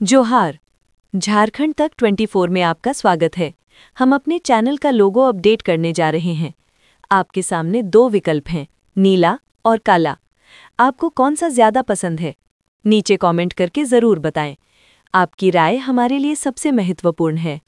जोहार। झारखंड तक 24 में आपका स्वागत है। हम अपने चैनल का लोगो अपडेट करने जा रहे हैं। आपके सामने दो विकल्प हैं, नीला और काला। आपको कौन सा ज़्यादा पसंद है? नीचे कमेंट करके ज़रूर बताएं। आपकी राय हमारे लिए सबसे महत्वपूर्ण है।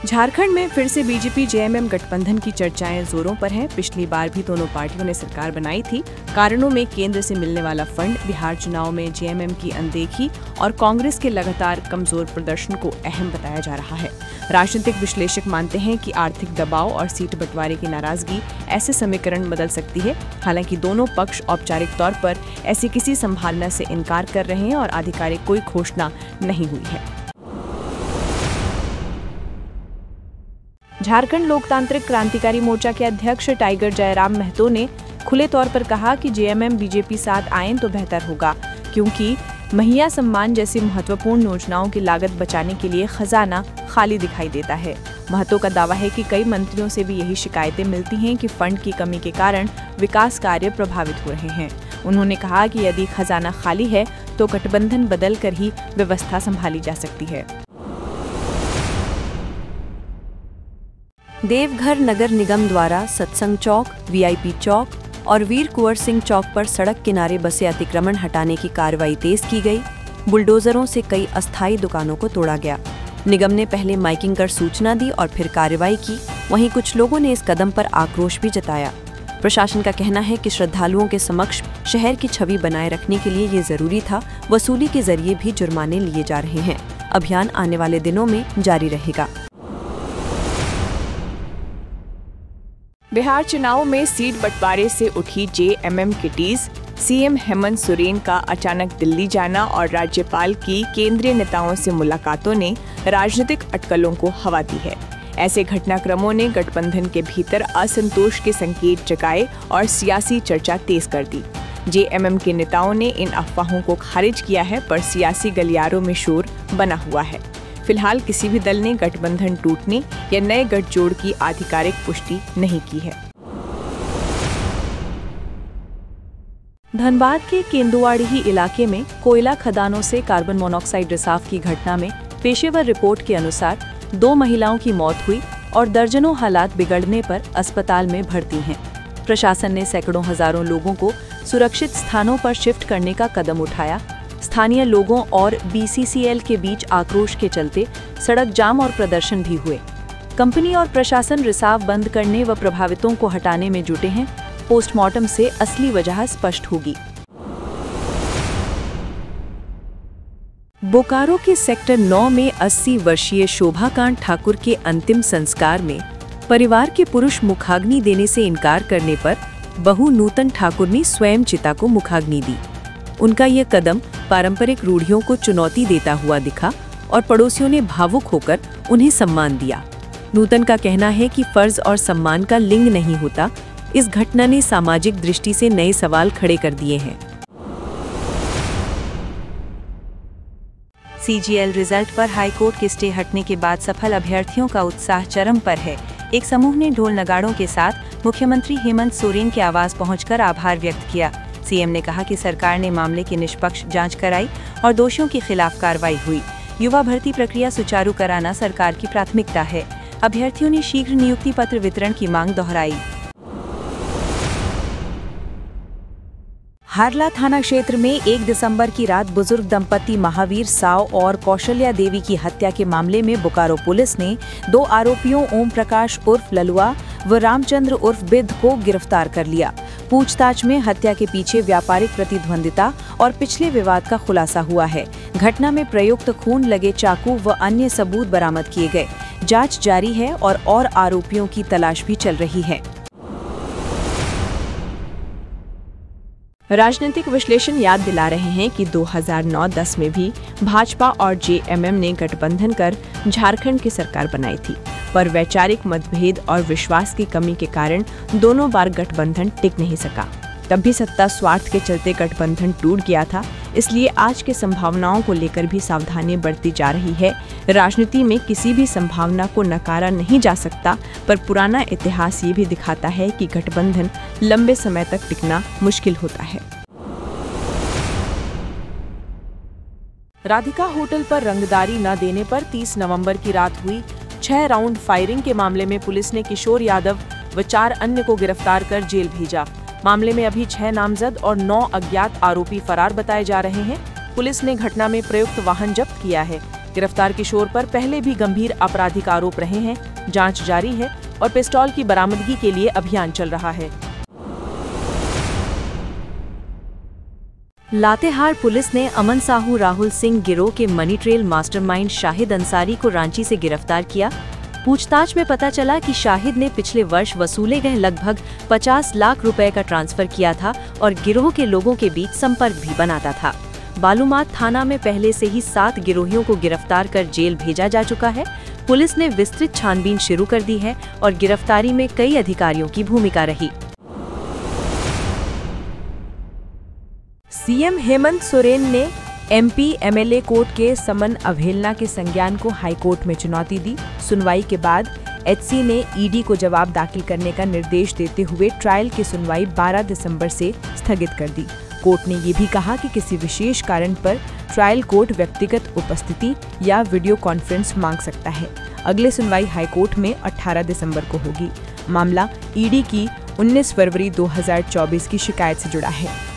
झारखंड में फिर से बीजेपी जेएमएम गठबंधन की चर्चाएं जोरों पर हैं। पिछली बार भी दोनों पार्टियों ने सरकार बनाई थी। कारणों में केंद्र से मिलने वाला फंड, बिहार चुनाव में जेएमएम की अनदेखी और कांग्रेस के लगातार कमजोर प्रदर्शन को अहम बताया जा रहा है। राजनीतिक विश्लेषक मानते हैं कि आर्थिक दबाव और सीट बंटवारे की नाराजगी ऐसे समीकरण बदल सकती है। हालांकि दोनों पक्ष औपचारिक तौर पर ऐसी किसी संभावना से इनकार कर रहे हैं और आधिकारिक कोई घोषणा नहीं हुई है। झारखंड लोकतांत्रिक क्रांतिकारी मोर्चा के अध्यक्ष टाइगर जयराम महतो ने खुले तौर पर कहा कि जेएमएम बीजेपी साथ आए तो बेहतर होगा, क्योंकि महिला सम्मान जैसी महत्वपूर्ण योजनाओं की लागत बचाने के लिए खजाना खाली दिखाई देता है। महतो का दावा है कि कई मंत्रियों से भी यही शिकायतें मिलती हैं कि फंड की कमी के कारण विकास कार्य प्रभावित हो रहे हैं। उन्होंने कहा कि यदि खजाना खाली है तो गठबंधन बदल कर ही व्यवस्था संभाली जा सकती है। देवघर नगर निगम द्वारा सत्संग चौक, वीआईपी चौक और वीर कुंवर सिंह चौक पर सड़क किनारे बसे अतिक्रमण हटाने की कार्रवाई तेज की गई। बुलडोजरों से कई अस्थायी दुकानों को तोड़ा गया। निगम ने पहले माइकिंग कर सूचना दी और फिर कार्रवाई की। वहीं कुछ लोगों ने इस कदम पर आक्रोश भी जताया। प्रशासन का कहना है कि श्रद्धालुओं के समक्ष शहर की छवि बनाए रखने के लिए ये जरूरी था। वसूली के जरिए भी जुर्माने लिए जा रहे हैं। अभियान आने वाले दिनों में जारी रहेगा। बिहार चुनाव में सीट बंटवारे से उठी जेएमएम की टीज, सीएम हेमंत सोरेन का अचानक दिल्ली जाना और राज्यपाल की केंद्रीय नेताओं से मुलाकातों ने राजनीतिक अटकलों को हवा दी है। ऐसे घटनाक्रमों ने गठबंधन के भीतर असंतोष के संकेत जगाए और सियासी चर्चा तेज कर दी। जेएमएम के नेताओं ने इन अफवाहों को खारिज किया है, पर सियासी गलियारों में शोर बना हुआ है। फिलहाल किसी भी दल ने गठबंधन टूटने या नए गठजोड़ की आधिकारिक पुष्टि नहीं की है। धनबाद के केंदुआड़ी इलाके में कोयला खदानों से कार्बन मोनोऑक्साइड रिसाव की घटना में पेशेवर रिपोर्ट के अनुसार 2 महिलाओं की मौत हुई और दर्जनों हालात बिगड़ने पर अस्पताल में भर्ती हैं। प्रशासन ने सैकड़ों हजारों लोगों को सुरक्षित स्थानों पर शिफ्ट करने का कदम उठाया। स्थानीय लोगों और बीसीसीएल के बीच आक्रोश के चलते सड़क जाम और प्रदर्शन भी हुए। कंपनी और प्रशासन रिसाव बंद करने व प्रभावितों को हटाने में जुटे हैं। पोस्टमार्टम से असली वजह स्पष्ट होगी। बोकारो के सेक्टर 9 में 80 वर्षीय शोभाकांत ठाकुर के अंतिम संस्कार में परिवार के पुरुष मुखाग्नि देने से इनकार करने पर बहू नूतन ठाकुर ने स्वयं चिता को मुखाग्नि दी। उनका यह कदम पारंपरिक रूढ़ियों को चुनौती देता हुआ दिखा और पड़ोसियों ने भावुक होकर उन्हें सम्मान दिया। नूतन का कहना है कि फर्ज और सम्मान का लिंग नहीं होता। इस घटना ने सामाजिक दृष्टि से नए सवाल खड़े कर दिए हैं। सीजीएल रिजल्ट पर हाईकोर्ट के स्टे हटने के बाद सफल अभ्यर्थियों का उत्साह चरम पर है। एक समूह ने ढोल नगाड़ों के साथ मुख्यमंत्री हेमंत सोरेन के आवास पहुंचकर आभार व्यक्त किया। सीएम ने कहा कि सरकार ने मामले की निष्पक्ष जांच कराई और दोषियों के खिलाफ कार्रवाई हुई। युवा भर्ती प्रक्रिया सुचारू कराना सरकार की प्राथमिकता है। अभ्यर्थियों ने शीघ्र नियुक्ति पत्र वितरण की मांग दोहराई। हारला थाना क्षेत्र में 1 दिसंबर की रात बुजुर्ग दंपति महावीर साव और कौशल्या देवी की हत्या के मामले में बोकारो पुलिस ने 2 आरोपियों ओम प्रकाश उर्फ ललुआ व रामचंद्र उर्फ बिद को गिरफ्तार कर लिया। पूछताछ में हत्या के पीछे व्यापारिक प्रतिद्वंदिता और पिछले विवाद का खुलासा हुआ है। घटना में प्रयुक्त खून लगे चाकू व अन्य सबूत बरामद किए गए। जांच जारी है और आरोपियों की तलाश भी चल रही है। राजनीतिक विश्लेषण याद दिला रहे हैं कि 2009-10 में भी भाजपा और जेएमएम ने गठबंधन कर झारखंड की सरकार बनाई थी, पर वैचारिक मतभेद और विश्वास की कमी के कारण दोनों बार गठबंधन टिक नहीं सका। तब भी सत्ता स्वार्थ के चलते गठबंधन टूट गया था। इसलिए आज के संभावनाओं को लेकर भी सावधानी बरती जा रही है। राजनीति में किसी भी संभावना को नकारा नहीं जा सकता, पर पुराना इतिहास ये भी दिखाता है कि गठबंधन लंबे समय तक टिकना मुश्किल होता है। राधिका होटल पर रंगदारी न देने पर 30 नवंबर की रात हुई 6 राउंड फायरिंग के मामले में पुलिस ने किशोर यादव व 4 अन्य को गिरफ्तार कर जेल भेजा। मामले में अभी 6 नामजद और 9 अज्ञात आरोपी फरार बताए जा रहे हैं। पुलिस ने घटना में प्रयुक्त वाहन जब्त किया है। गिरफ्तार किशोर पर पहले भी गंभीर आपराधिक आरोप रहे हैं। जांच जारी है और पिस्तौल की बरामदगी के लिए अभियान चल रहा है। लातेहार पुलिस ने अमन साहू राहुल सिंह गिरोह के money trail mastermind Shahid Ansari को रांची से गिरफ्तार किया। पूछताछ में पता चला कि शाहिद ने पिछले वर्ष वसूले गए लगभग 50 लाख रुपए का ट्रांसफर किया था और गिरोह के लोगों के बीच संपर्क भी बनाता था। बालूमाथ थाना में पहले से ही 7 गिरोहियों को गिरफ्तार कर जेल भेजा जा चुका है। पुलिस ने विस्तृत छानबीन शुरू कर दी है और गिरफ्तारी में कई अधिकारियों की भूमिका रही। सीएम हेमंत सोरेन ने एमपी एमएलए कोर्ट के समन अवहेलना के संज्ञान को हाईकोर्ट में चुनौती दी। सुनवाई के बाद एचसी ने ईडी को जवाब दाखिल करने का निर्देश देते हुए ट्रायल की सुनवाई 12 दिसंबर से स्थगित कर दी। कोर्ट ने ये भी कहा कि किसी विशेष कारण पर ट्रायल कोर्ट व्यक्तिगत उपस्थिति या वीडियो कॉन्फ्रेंस मांग सकता है। अगली सुनवाई हाईकोर्ट में 18 दिसंबर को होगी। मामला ईडी की 19 फरवरी 2024 की शिकायत से जुड़ा है।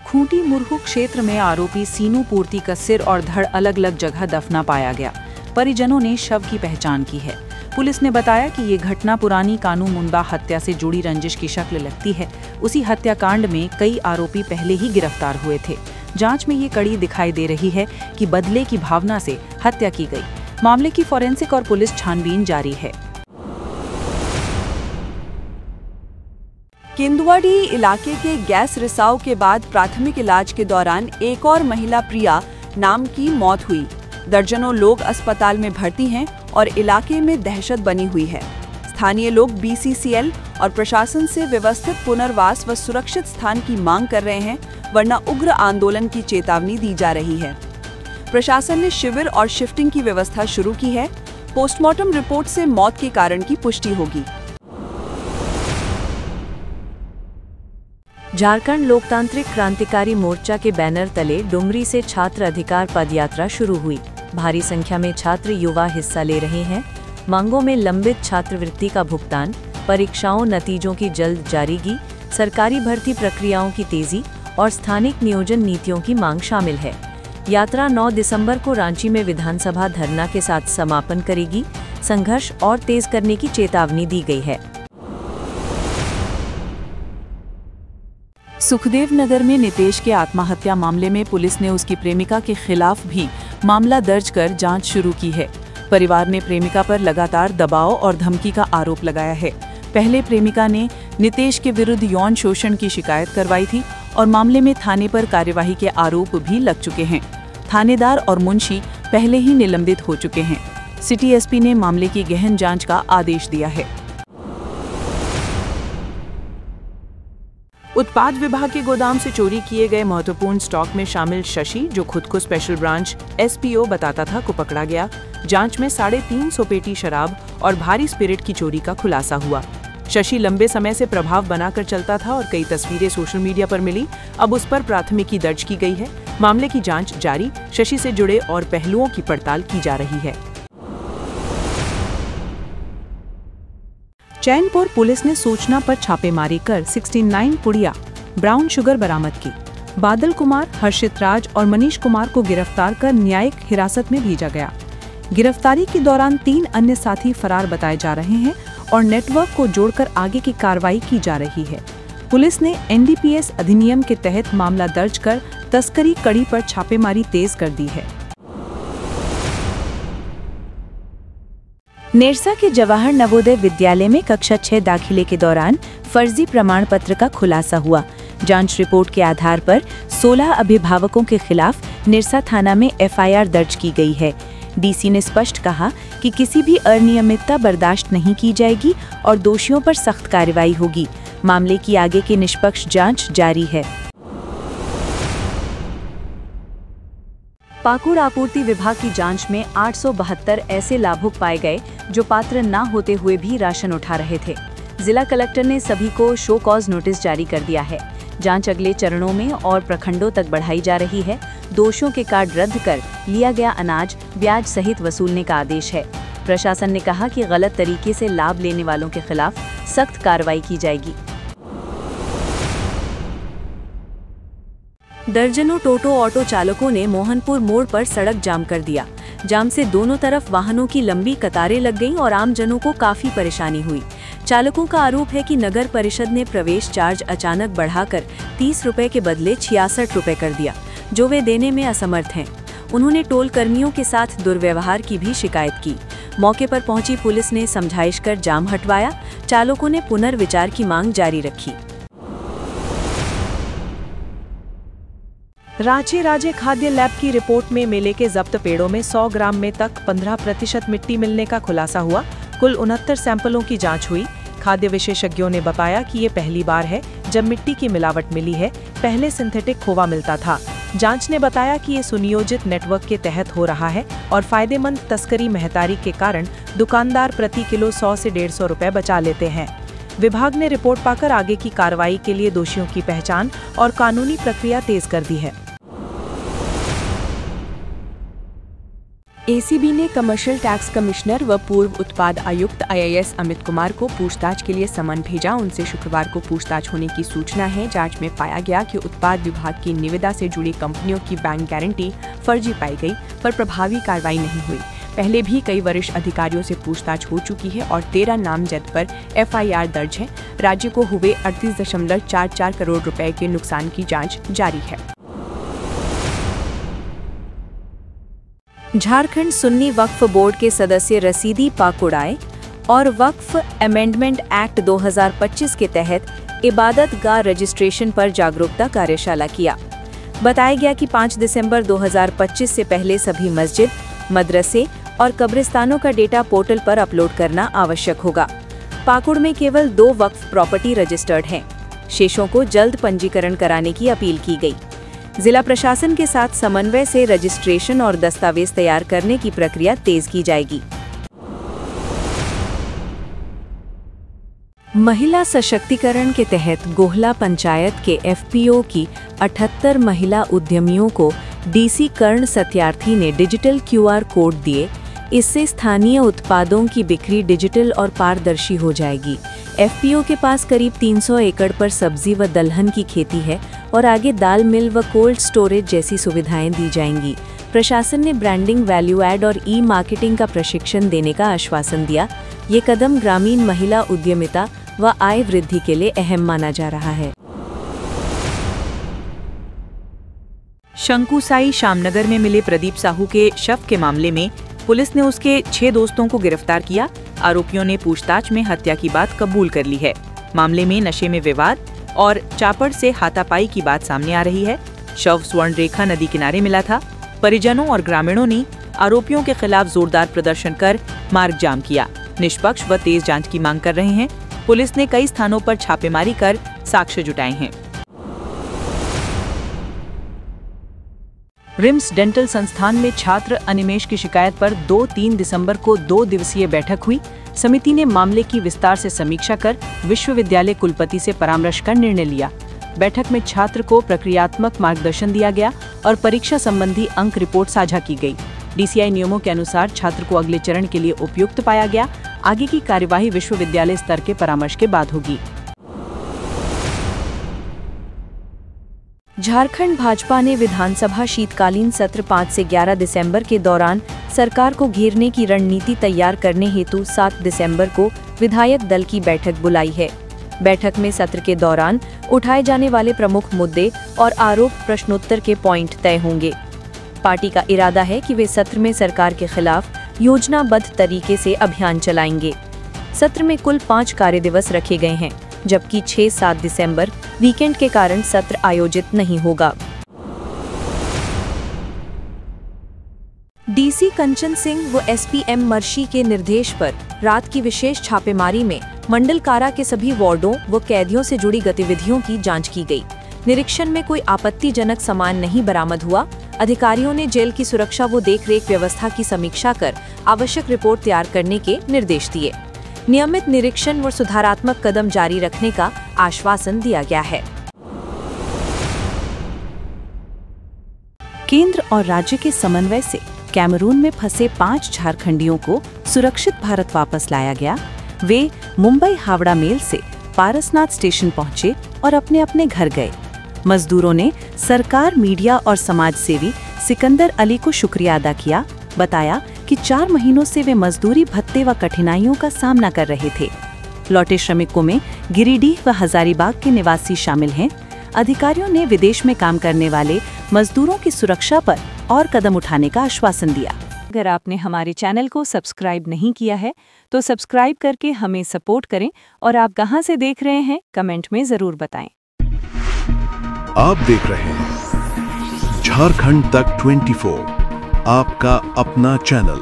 खूंटी मुरहू क्षेत्र में आरोपी सीनू पूर्ति का सिर और धड़ अलग अलग जगह दफना पाया गया। परिजनों ने शव की पहचान की है। पुलिस ने बताया कि ये घटना पुरानी कानू मुंडा हत्या से जुड़ी रंजिश की शक्ल लगती है। उसी हत्याकांड में कई आरोपी पहले ही गिरफ्तार हुए थे। जांच में ये कड़ी दिखाई दे रही है कि बदले की भावना से हत्या की गई। मामले की फोरेंसिक और पुलिस छानबीन जारी है। केंदुआडी इलाके के गैस रिसाव के बाद प्राथमिक इलाज के दौरान एक और महिला प्रिया नाम की मौत हुई। दर्जनों लोग अस्पताल में भर्ती हैं और इलाके में दहशत बनी हुई है। स्थानीय लोग बीसीसीएल और प्रशासन से व्यवस्थित पुनर्वास व सुरक्षित स्थान की मांग कर रहे हैं, वरना उग्र आंदोलन की चेतावनी दी जा रही है। प्रशासन ने शिविर और शिफ्टिंग की व्यवस्था शुरू की है। पोस्टमार्टम रिपोर्ट से मौत के कारण की पुष्टि होगी। झारखंड लोकतांत्रिक क्रांतिकारी मोर्चा के बैनर तले डुमरी से छात्र अधिकार पदयात्रा शुरू हुई। भारी संख्या में छात्र युवा हिस्सा ले रहे हैं। मांगों में लंबित छात्रवृत्ति का भुगतान, परीक्षाओं नतीजों की जल्द जारीगी, सरकारी भर्ती प्रक्रियाओं की तेजी और स्थानिक नियोजन नीतियों की मांग शामिल है। यात्रा 9 दिसंबर को रांची में विधानसभा धरना के साथ समापन करेगी। संघर्ष और तेज करने की चेतावनी दी गई है। सुखदेव नगर में नितेश के आत्महत्या मामले में पुलिस ने उसकी प्रेमिका के खिलाफ भी मामला दर्ज कर जांच शुरू की है। परिवार ने प्रेमिका पर लगातार दबाव और धमकी का आरोप लगाया है। पहले प्रेमिका ने नितेश के विरुद्ध यौन शोषण की शिकायत करवाई थी और मामले में थाने पर कार्यवाही के आरोप भी लग चुके हैं। थानेदार और मुंशी पहले ही निलंबित हो चुके हैं। सिटी एसपी ने मामले की गहन जांच का आदेश दिया है। उत्पाद विभाग के गोदाम से चोरी किए गए महत्वपूर्ण स्टॉक में शामिल शशि, जो खुद को स्पेशल ब्रांच एसपीओ बताता था, को पकड़ा गया। जांच में 350 पेटी शराब और भारी स्पिरिट की चोरी का खुलासा हुआ। शशि लंबे समय से प्रभाव बनाकर चलता था और कई तस्वीरें सोशल मीडिया पर मिली। अब उस पर प्राथमिकी दर्ज की गई है। मामले की जांच जारी। शशि से जुड़े और पहलुओं की पड़ताल की जा रही है। चैनपुर पुलिस ने सूचना पर छापेमारी कर 69 पुड़िया ब्राउन शुगर बरामद की। बादल कुमार, हर्षित राज और मनीष कुमार को गिरफ्तार कर न्यायिक हिरासत में भेजा गया। गिरफ्तारी के दौरान 3 अन्य साथी फरार बताए जा रहे हैं और नेटवर्क को जोड़कर आगे की कार्रवाई की जा रही है। पुलिस ने एनडीपीएस अधिनियम के तहत मामला दर्ज कर तस्करी कड़ी पर छापेमारी तेज कर दी है। नेरसा के जवाहर नवोदय विद्यालय में कक्षा 6 दाखिले के दौरान फर्जी प्रमाण पत्र का खुलासा हुआ। जांच रिपोर्ट के आधार पर 16 अभिभावकों के खिलाफ निरसा थाना में एफआईआर दर्ज की गई है। डीसी ने स्पष्ट कहा कि किसी भी अनियमितता बर्दाश्त नहीं की जाएगी और दोषियों पर सख्त कार्रवाई होगी। मामले की आगे की निष्पक्ष जांच जारी है। पाकुड़ आपूर्ति विभाग की जांच में 872 ऐसे लाभुक पाए गए जो पात्र न होते हुए भी राशन उठा रहे थे। जिला कलेक्टर ने सभी को शो कॉज नोटिस जारी कर दिया है। जांच अगले चरणों में और प्रखंडों तक बढ़ाई जा रही है। दोषियों के कार्ड रद्द कर लिया गया अनाज ब्याज सहित वसूलने का आदेश है। प्रशासन ने कहा कि गलत तरीके से लाभ लेने वालों के खिलाफ सख्त कार्रवाई की जाएगी। दर्जनों टोटो ऑटो चालकों ने मोहनपुर मोड़ पर सड़क जाम कर दिया। जाम से दोनों तरफ वाहनों की लंबी कतारें लग गईं और आम जनों को काफी परेशानी हुई। चालकों का आरोप है कि नगर परिषद ने प्रवेश चार्ज अचानक बढ़ाकर 30 रुपए के बदले 66 रुपए कर दिया, जो वे देने में असमर्थ हैं। उन्होंने टोल कर्मियों के साथ दुर्व्यवहार की भी शिकायत की। मौके पर पहुंची पुलिस ने समझाइश कर जाम हटवाया। चालकों ने पुनर्विचार की मांग जारी रखी। रांची राज्य खाद्य लैब की रिपोर्ट में मेले के जब्त पेड़ों में 100 ग्राम में तक 15% मिट्टी मिलने का खुलासा हुआ। कुल 69 सैंपलों की जांच हुई। खाद्य विशेषज्ञों ने बताया कि ये पहली बार है जब मिट्टी की मिलावट मिली है। पहले सिंथेटिक खोवा मिलता था। जांच ने बताया कि ये सुनियोजित नेटवर्क के तहत हो रहा है और फायदेमंद तस्करी महतारी के कारण दुकानदार प्रति किलो 100 से 150 रुपए बचा लेते हैं। विभाग ने रिपोर्ट पाकर आगे की कार्रवाई के लिए दोषियों की पहचान और कानूनी प्रक्रिया तेज कर दी है। एसीबी ने कमर्शियल टैक्स कमिश्नर व पूर्व उत्पाद आयुक्त IAS अमित कुमार को पूछताछ के लिए समन भेजा। उनसे शुक्रवार को पूछताछ होने की सूचना है। जांच में पाया गया कि उत्पाद विभाग की निविदा से जुड़ी कंपनियों की बैंक गारंटी फर्जी पाई गई, पर प्रभावी कार्रवाई नहीं हुई। पहले भी कई वरिष्ठ अधिकारियों से पूछताछ हो चुकी है और 13 नामजद पर FIR दर्ज है। राज्य को हुए 38.44 करोड़ रुपए के नुकसान की जाँच जारी है। झारखंड सुन्नी वक्फ बोर्ड के सदस्य रसीदी पाकुड़ाए और वक्फ अमेंडमेंट एक्ट 2025 के तहत इबादत गाह रजिस्ट्रेशन पर जागरूकता कार्यशाला किया। बताया गया कि 5 दिसंबर 2025 से पहले सभी मस्जिद, मदरसे और कब्रिस्तानों का डेटा पोर्टल पर अपलोड करना आवश्यक होगा। पाकुड़ में केवल 2 वक्फ प्रॉपर्टी रजिस्टर्ड हैं। शेषों को जल्द पंजीकरण कराने की अपील की गई। जिला प्रशासन के साथ समन्वय से रजिस्ट्रेशन और दस्तावेज तैयार करने की प्रक्रिया तेज की जाएगी। महिला सशक्तिकरण के तहत गोहला पंचायत के FPO की 78 महिला उद्यमियों को DC कर्ण सत्यार्थी ने डिजिटल QR कोड दिए। इससे स्थानीय उत्पादों की बिक्री डिजिटल और पारदर्शी हो जाएगी। FPO के पास करीब 300 एकड़ पर सब्जी व दलहन की खेती है और आगे दाल मिल व कोल्ड स्टोरेज जैसी सुविधाएं दी जाएंगी। प्रशासन ने ब्रांडिंग, वैल्यू ऐड और मार्केटिंग का प्रशिक्षण देने का आश्वासन दिया। ये कदम ग्रामीण महिला उद्यमिता व आय वृद्धि के लिए अहम माना जा रहा है। शंकुसाई शामनगर में मिले प्रदीप साहू के शव के मामले में पुलिस ने उसके 6 दोस्तों को गिरफ्तार किया। आरोपियों ने पूछताछ में हत्या की बात कबूल कर ली है। मामले में नशे में विवाद और चापड़ से हाथापाई की बात सामने आ रही है। शव स्वर्ण रेखा नदी किनारे मिला था। परिजनों और ग्रामीणों ने आरोपियों के खिलाफ जोरदार प्रदर्शन कर मार्ग जाम किया। निष्पक्ष व तेज जांच की मांग कर रहे हैं। पुलिस ने कई स्थानों पर छापेमारी कर साक्ष्य जुटाए हैं। रिम्स डेंटल संस्थान में छात्र अनिमेश की शिकायत पर 2-3 दिसंबर को 2 दिवसीय बैठक हुई। समिति ने मामले की विस्तार से समीक्षा कर विश्वविद्यालय कुलपति से परामर्श कर निर्णय लिया। बैठक में छात्र को प्रक्रियात्मक मार्गदर्शन दिया गया और परीक्षा संबंधी अंक रिपोर्ट साझा की गई। DCI नियमों के अनुसार छात्र को अगले चरण के लिए उपयुक्त पाया गया। आगे की कार्यवाही विश्वविद्यालय स्तर के परामर्श के बाद होगी। झारखंड भाजपा ने विधानसभा शीतकालीन सत्र 5 से 11 दिसंबर के दौरान सरकार को घेरने की रणनीति तैयार करने हेतु 7 दिसंबर को विधायक दल की बैठक बुलाई है। बैठक में सत्र के दौरान उठाए जाने वाले प्रमुख मुद्दे और आरोप प्रश्नोत्तर के पॉइंट तय होंगे। पार्टी का इरादा है कि वे सत्र में सरकार के खिलाफ योजनाबद्ध तरीके से अभियान चलाएंगे। सत्र में कुल 5 कार्य दिवस रखे गए हैं, जबकि 6-7 दिसंबर वीकेंड के कारण सत्र आयोजित नहीं होगा। DC कंचन सिंह व SPM मर्शी के निर्देश पर रात की विशेष छापेमारी में मंडल कारा के सभी वार्डों व कैदियों से जुड़ी गतिविधियों की जांच की गई। निरीक्षण में कोई आपत्तिजनक सामान नहीं बरामद हुआ। अधिकारियों ने जेल की सुरक्षा व देखरेख व्यवस्था की समीक्षा कर आवश्यक रिपोर्ट तैयार करने के निर्देश दिए। नियमित निरीक्षण व सुधारात्मक कदम जारी रखने का आश्वासन दिया गया है। केंद्र और राज्य के समन्वय से कैमरून में फंसे 5 झारखंडियों को सुरक्षित भारत वापस लाया गया। वे मुंबई हावड़ा मेल से पारसनाथ स्टेशन पहुंचे और अपने अपने घर गए। मजदूरों ने सरकार, मीडिया और समाजसेवी सिकंदर अली को शुक्रिया अदा किया। बताया कि 4 महीनों से वे मजदूरी भत्ते व कठिनाइयों का सामना कर रहे थे। लौटे श्रमिकों में गिरिडीह व हजारीबाग के निवासी शामिल हैं। अधिकारियों ने विदेश में काम करने वाले मजदूरों की सुरक्षा पर और कदम उठाने का आश्वासन दिया। अगर आपने हमारे चैनल को सब्सक्राइब नहीं किया है तो सब्सक्राइब करके हमें सपोर्ट करें और आप कहां से देख रहे हैं कमेंट में जरूर बताएं। आप देख रहे हैं झारखंड तक 24, आपका अपना चैनल।